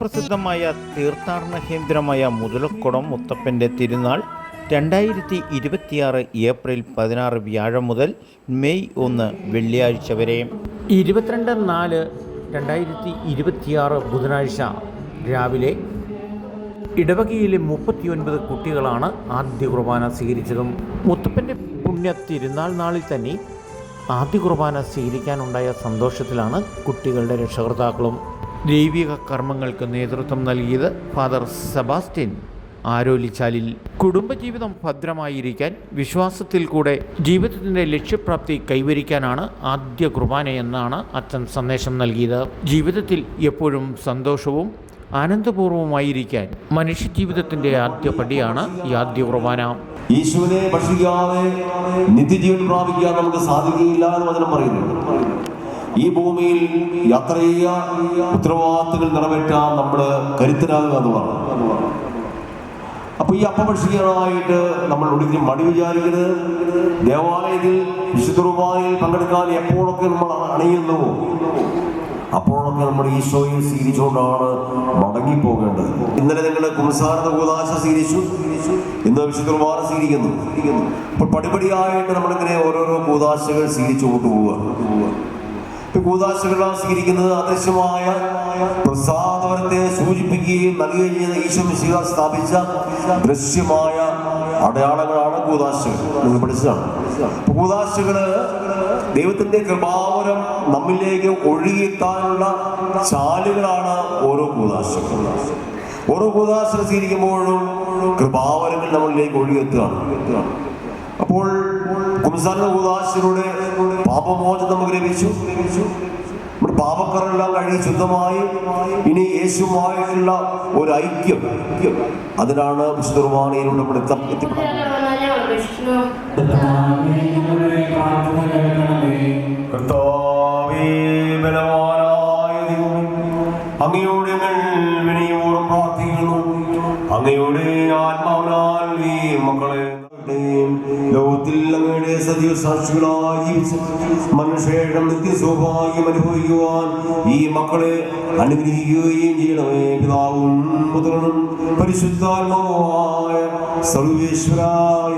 ലോകപ്രസിദ്ധമായ തീർത്ഥാടന കേന്ദ്രമായ മുതലക്കുളം മുത്തപ്പൻ്റെ തിരുനാൾ 2026 ഏപ്രിൽ 16 വ്യാഴം മുതൽ മെയ് 1 വെള്ളിയാഴ്ച വരെ. 22/4/2026 ബുധനാഴ്ച രാവിലെ ഇടവകയിലെ 39 കുട്ടികളാണ് ആദ്യ കുർബാന സ്വീകരിച്ചതും. മുത്തപ്പൻ്റെ പുണ്യ തിരുനാൾ നാളിൽ തന്നെ ആദ്യ കുർബാന സ്വീകരിക്കാനുണ്ടായ സന്തോഷത്തിലാണ് കുട്ടികളുടെ രക്ഷകർത്താക്കളും. ദൈവിക കർമ്മങ്ങൾക്ക് നേതൃത്വം നൽകിയത് ഫാദർ സെബാസ്റ്റ്യൻ ആരോലിച്ചാലിൽ. കുടുംബജീവിതം ഭദ്രമായിരിക്കാൻ വിശ്വാസത്തിൽ കൂടെ ജീവിതത്തിൻ്റെ ലക്ഷ്യപ്രാപ്തി കൈവരിക്കാനാണ് ആദ്യ കുർബാനയെന്നാണ് അച്ഛൻ സന്ദേശം നൽകിയത്. ജീവിതത്തിൽ എപ്പോഴും സന്തോഷവും ആനന്ദപൂർവ്വമായിരിക്കാൻ മനുഷ്യജീവിതത്തിൻ്റെ ആദ്യ പടിയാണ് ഈ ആദ്യ കുർബാന. യേശുവിനെ ഭക്ഷിക്കാതെ നിത്യജീവൻ പ്രാപിക്കാൻ നമുക്ക് സാധിക്കുകയില്ല എന്ന് വചനം പറയുന്നു. ഈ ഭൂമിയിൽ യാത്ര ചെയ്യുക, ഉത്തരവാദിത്തങ്ങൾ നിറവേറ്റാൻ നമ്മൾ കരുത്തരാകുക എന്നുള്ളതാണ്. അപ്പൊ ഈ അപ്പം ഭക്ഷിക്കാനായിട്ട് നമ്മൾ ഒരിക്കലും മടി വിചാരിക്കരുത്. ദേവാലയത്തിൽ വിശുദ്ധ കുർബാനയിൽ പങ്കെടുക്കാൻ എപ്പോഴൊക്കെ നമ്മൾ അണിയുന്നുവോ അപ്പോഴൊക്കെ നമ്മൾ ഈശോയെ സ്വീകരിച്ചുകൊണ്ടാണ് മടങ്ങിപ്പോകേണ്ടത്. ഇന്നലെ നിങ്ങൾ കുംസാരത കൂദാശ സ്വീകരിച്ചു, ഇന്ന് വിശുദ്ധ കുർബാന സ്വീകരിക്കുന്നു. അപ്പോൾ പടിപടിയായിട്ട് നമ്മളിങ്ങനെ ഓരോരോ കൂദാശകൾ സ്വീകരിച്ചു കൊണ്ടുപോവുക. കൂദാശകളാണ് സ്വീകരിക്കുന്നത്. അദൃശ്യമായ പ്രസാദവരത്തെ സൂചിപ്പിക്കുകയും നൽകുകയും ചെയ്യുന്ന ഈശോ മിശിഹ സ്ഥാപിച്ച ദൃശ്യമായ അടയാളങ്ങളാണ് കൂദാശകൾ. നിങ്ങൾ പഠിച്ചതാണ്. കൂദാശകള് ദൈവത്തിന്റെ കൃപാവരം നമ്മിലേക്ക് ഒഴുകിയെത്താനുള്ള ചാലുകളാണ് ഓരോ കൂദാശകൾ. ഓരോ കൂദാശകൾ സ്വീകരിക്കുമ്പോഴും കൃപാവരങ്ങൾ നമ്മളിലേക്ക് ഒഴുകിയെത്തുകയാണ്. അപ്പോൾ കുംസാര കൂദാശയിലൂടെ പാപമോചനം നമുക്ക് ലഭിച്ചു. നമ്മുടെ പാപക്കറെല്ലാം കഴിഞ്ഞ് ശുദ്ധമായി ഇനി യേശുവുമായിട്ടുള്ള ഒരു ഐക്യം, അതിനാണ് വിശുദ്ധ കുർബാനയിലൂടെ നമ്മൾ എത്തിപ്പെടുന്നത്. അങ്ങയുടെ വിനയോടും പ്രാർത്ഥിക്കുന്നു. അങ്ങയുടെ ആത്മാവിനാൽ ഈ മക്കളെ ലോകത്തിൽ അങ്ങയുടെ സജീവ സാക്ഷികളായി ജീവിച്ച് മനുഷ്യരുടെ നിത്യസൗഭാഗ്യം അനുഭവിക്കുവാൻ ഈ മക്കളെ അനുഗ്രഹിക്കുകയും ചെയ്യണമേ. പിതാവും പുത്രനും പരിശുദ്ധാത്മാവുമായ സർവ്വേശ്വരായ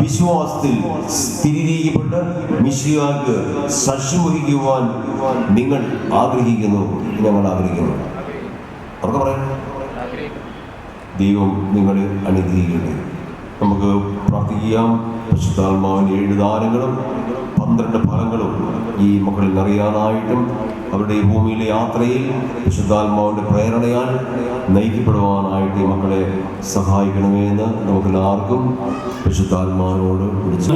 വിശ്വാസത്തിൽ സ്ഥിരീകരിക്കപ്പെട്ട് മിശിഹായ്ക്ക് സാക്ഷ്യം വഹിക്കുവാൻ നിങ്ങൾ ആഗ്രഹിക്കുന്നു, ഞങ്ങൾ ആഗ്രഹിക്കുന്നു. അവർക്ക് പറയാം, ദൈവം നിങ്ങളെ അനുഗ്രഹിക്കട്ടെ. നമുക്ക് പ്രാർത്ഥിക്കാം. പരിശുദ്ധാത്മാവിൻ്റെ 7 ദാനങ്ങളും 12 ഫലങ്ങളും ഈ മക്കളിൽ അറിയാനായിട്ടും അവരുടെ ഈ ഭൂമിയിലെ യാത്രയിൽ പരിശുദ്ധാത്മാവിൻ്റെ പ്രേരണയാൽ നയിക്കപ്പെടുവാനായിട്ട് ഈ മക്കളെ സഹായിക്കണമേ എന്ന് നമുക്കെല്ലാവർക്കും പരിശുദ്ധാത്മാവിനോട് വിളിച്ചു.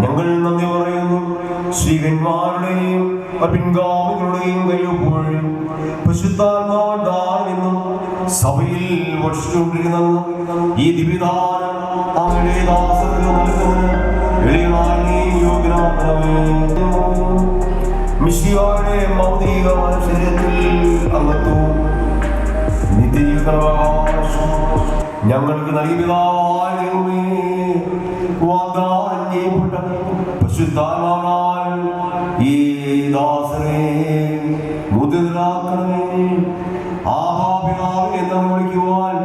ഞങ്ങൾ നന്ദി പറയുന്നു. ശ്രീകന്മാരുടെയും പിൻഗാമികളുടെയും കയ്യൊപ്പോഴും പരിശുദ്ധാത്മാവെന്നും സഭയിൽ വർഷിച്ചുകൊണ്ടിരിക്കുന്ന ഈ ദിവ്യദാനം അങ്ങയുടെ ദാസർക്ക് നൽകുന്നതിന് എളിയനായി നീ യോഗ്യനാക്കണമേ. മിശിഹായുടെ ഭൗതിക ശരീരത്തിൽ അംഗത്വവും നിത്യജീവനാവകാശം ഞങ്ങൾക്ക് നൽകിയതായ വാഗ്ദാനം ചെയ്യപ്പെട്ട പരിശുദ്ധാത്മാവിനാൽ ഈ ദാസനെ മുദ്രിതരാക്കണമേ. ആഹാപിതാവേ എന്ന് വിളിക്കുവാൻ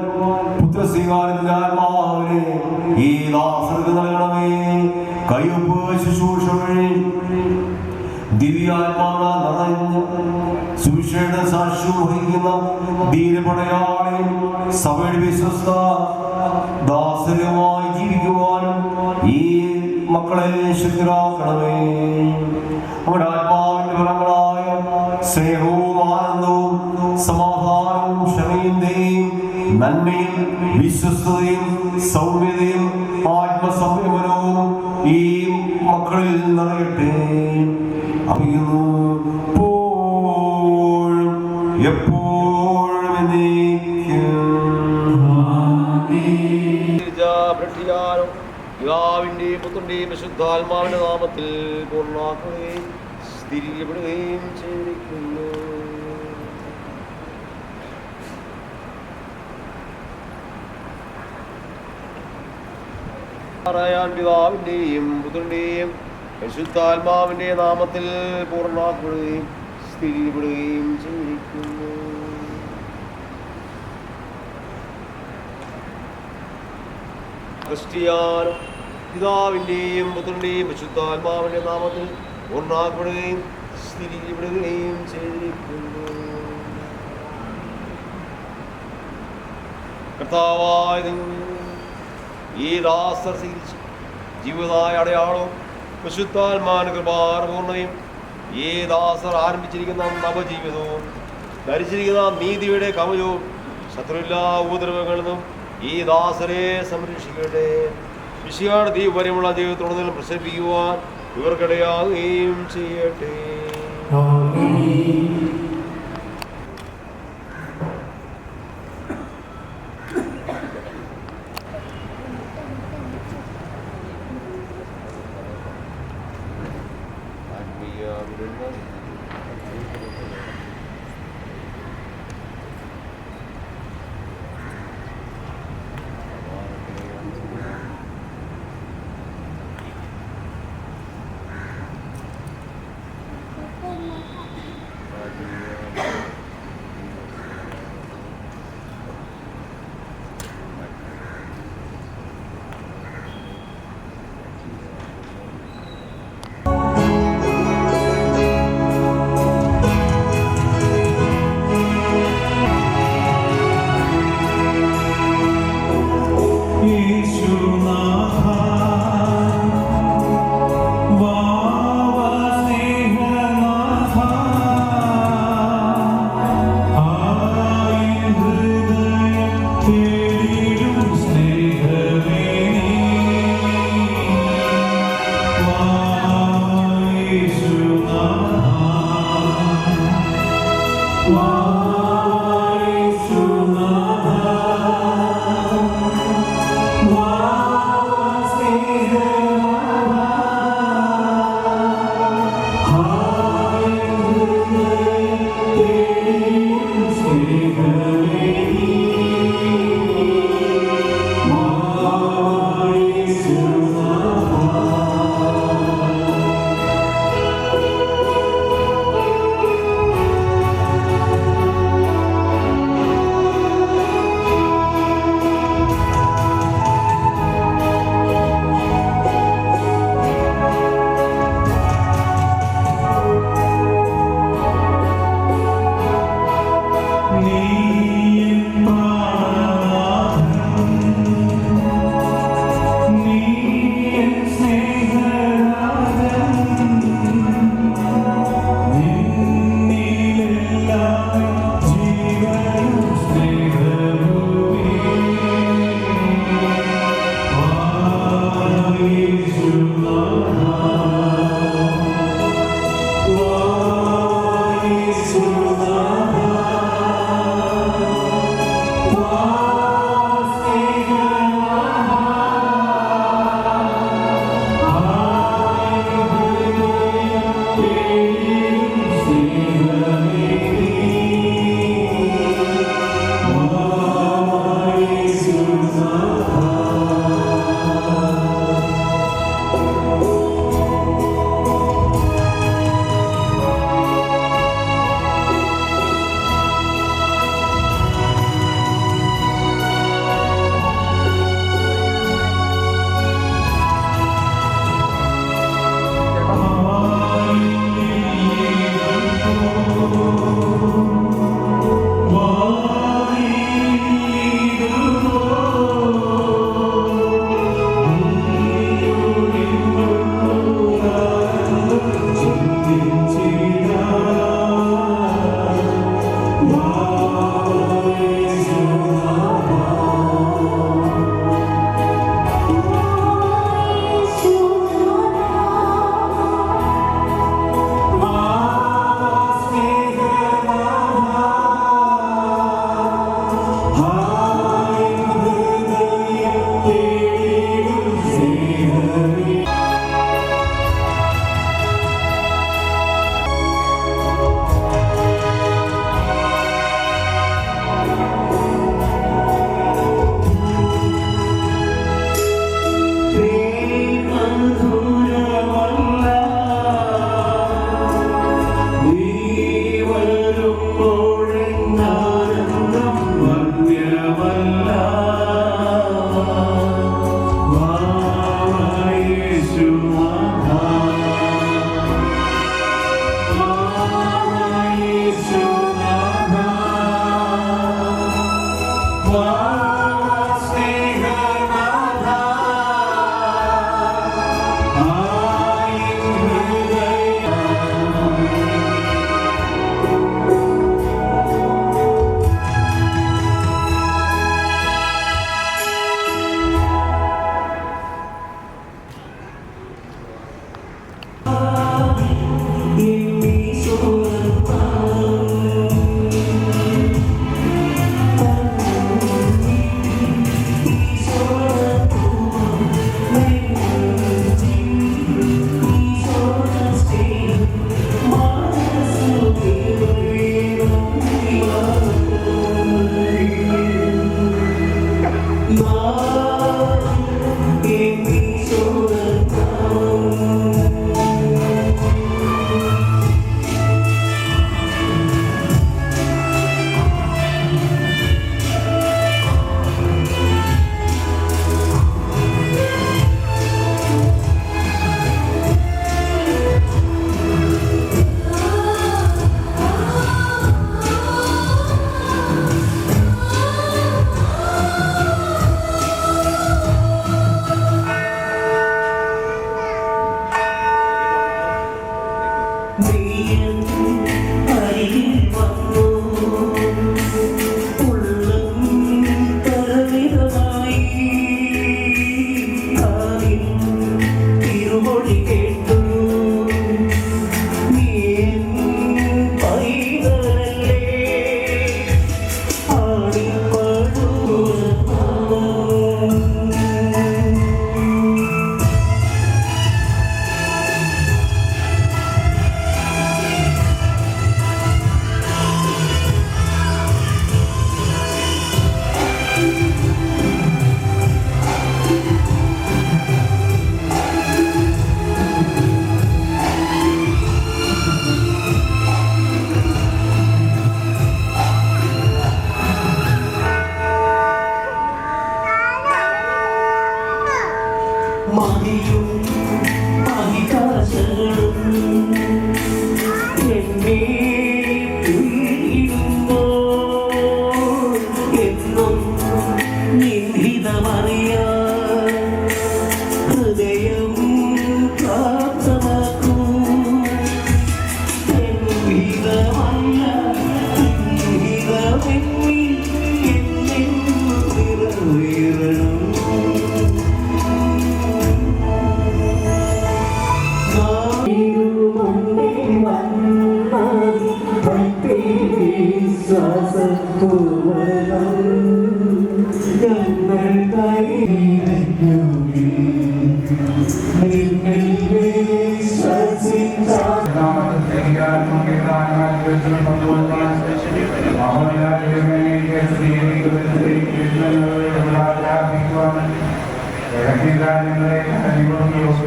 പുത്രസ്വീകാരത്തിന്റെ ആത്മാവിനെ ഈ ദാസർക്ക് നൽകണമേ. കയ്യൊപ്പ് ശുശ്രൂഷ വഴി ദിവ്യാത്മാവാൽ നിറഞ്ഞ് സുവിശേഷ സാക്ഷ്യം വഹിക്കുന്ന ധീരപടയാളെയും സഭയുടെ വിശ്വസ്ത ദാസരുമായി ജീവിക്കുവാനും ഈ മക്കളെ ശുദ്ധരാക്കണമേ. നമ്മുടെ ആത്മാവിന്റെ ഫലങ്ങളായ സ്നേഹവും ആനന്ദവും സമാധാനവും ക്ഷമയും നന്മയും വിശ്വസ്തതയും സൗമ്യതയും ആത്മസംയമനവും ഈ മക്കളിൽ നിറയട്ടെ. അറിയുന്നു എപ്പോഴും പിതാവിന്റെയും പുത്രന്റെയും വിശുദ്ധാത്മാവിന്റെ നാമത്തിൽ പൂർണ്ണമാക്കുകയും സ്ഥിരീകരിക്കപ്പെടുകയും ചെയ്തിരിക്കുന്നു. പിതാവിന്റെയും പുത്രന്റെയും പരിശുദ്ധാത്മാവിന്റെ നാമത്തിൽ പൂർണ്ണമാക്കുകയും സ്ഥിരീകരിക്കപ്പെടുകയും ചെയ്തിരിക്കുന്നു. ക്രിസ്ത്യാനും പിതാവിന്റെയും പുത്രന്റെയും പരിശുദ്ധാത്മാവിന്റെ നാമത്തിൽ പൂർണ്ണമാക്കുകയും സ്ഥിരീകരിക്കപ്പെടുകയും ചെയ്തിരിക്കുന്നു. കർത്താവായ ഈ ദാസർ സ്വീകരിച്ച് ജീവിതമായ അടയാളവും വിശുദ്ധാത്മാവിന്റെ കൃപാപൂർണ്ണയും ഈ ദാസർ ആരംഭിച്ചിരിക്കുന്ന നവജീവിതവും ധരിച്ചിരിക്കുന്ന നീതിയുടെ കവചവും ശത്രുവില്ലാ ഉപദ്രവങ്ങളിൽ നിന്നും ഈ ദാസരെ സംരക്ഷിക്കട്ടെ. വിശിയുടെ ദീപര്യമുള്ള ജീവിതത്തോടും പ്രസരിപ്പിക്കുവാൻ ഇവർക്കിടയാകുകയും ചെയ്യട്ടെ.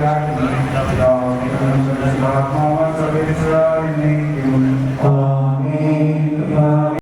Gracias.